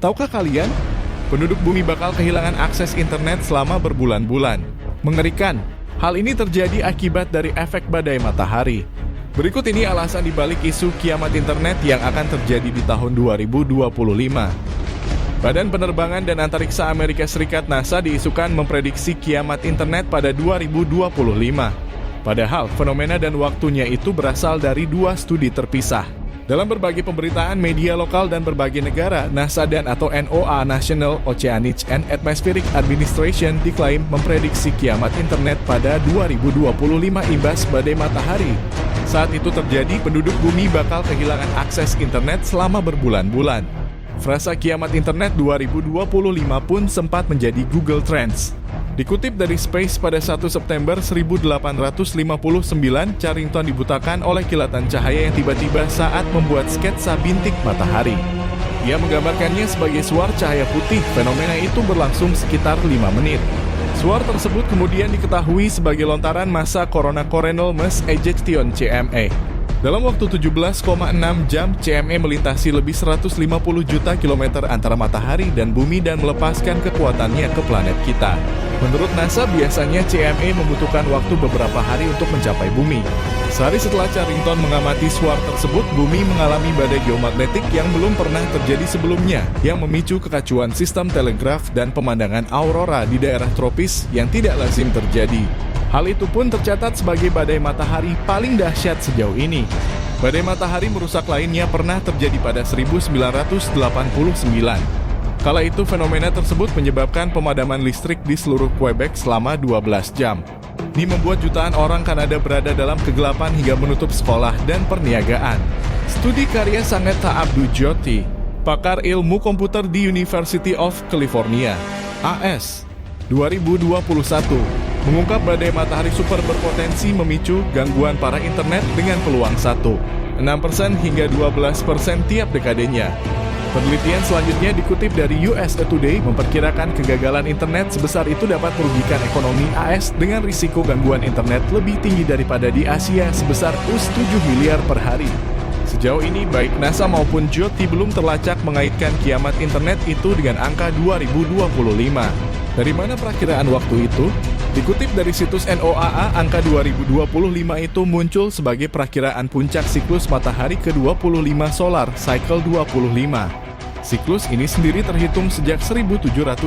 Tahukah kalian, penduduk bumi bakal kehilangan akses internet selama berbulan-bulan. Mengerikan, hal ini terjadi akibat dari efek badai matahari. Berikut ini alasan dibalik isu kiamat internet yang akan terjadi di tahun 2025. Badan Penerbangan dan Antariksa Amerika Serikat NASA diisukan memprediksi kiamat internet pada 2025. Padahal fenomena dan waktunya itu berasal dari dua studi terpisah. Dalam berbagai pemberitaan media lokal dan berbagai negara, NASA dan atau NOAA National Oceanic and Atmospheric Administration diklaim memprediksi kiamat internet pada 2025 imbas badai matahari. Saat itu terjadi, penduduk bumi bakal kehilangan akses internet selama berbulan-bulan. Frasa kiamat internet 2025 pun sempat menjadi Google Trends. Dikutip dari Space pada 1 September 1859, Carrington dibutakan oleh kilatan cahaya yang tiba-tiba saat membuat sketsa bintik matahari. Ia menggambarkannya sebagai suar cahaya putih. Fenomena itu berlangsung sekitar 5 menit. Suar tersebut kemudian diketahui sebagai lontaran massa coronal mass ejection (CME). Dalam waktu 17,6 jam, CME melintasi lebih 150 juta kilometer antara matahari dan bumi dan melepaskan kekuatannya ke planet kita. Menurut NASA, biasanya CME membutuhkan waktu beberapa hari untuk mencapai bumi. Sehari setelah Carrington mengamati suar tersebut, bumi mengalami badai geomagnetik yang belum pernah terjadi sebelumnya, yang memicu kekacauan sistem telegraf dan pemandangan aurora di daerah tropis yang tidak lazim terjadi. Hal itu pun tercatat sebagai badai matahari paling dahsyat sejauh ini. Badai matahari merusak lainnya pernah terjadi pada 1989. Kala itu fenomena tersebut menyebabkan pemadaman listrik di seluruh Quebec selama 12 jam. Ini membuat jutaan orang Kanada berada dalam kegelapan hingga menutup sekolah dan perniagaan. Studi karya Sangetha Abdou-Jyoti, pakar ilmu komputer di University of California, AS, 2021, mengungkap badai matahari super berpotensi memicu gangguan para internet dengan peluang 6% hingga 12% tiap dekadenya. Penelitian selanjutnya dikutip dari USA Today memperkirakan kegagalan internet sebesar itu dapat merugikan ekonomi AS dengan risiko gangguan internet lebih tinggi daripada di Asia sebesar US$7 miliar per hari. Sejauh ini baik NASA maupun Jyoti belum terlacak mengaitkan kiamat internet itu dengan angka 2025. Dari mana perakiraan waktu itu? Dikutip dari situs NOAA, angka 2025 itu muncul sebagai perakiraan puncak siklus matahari ke-25 solar cycle 25. Siklus ini sendiri terhitung sejak 1755.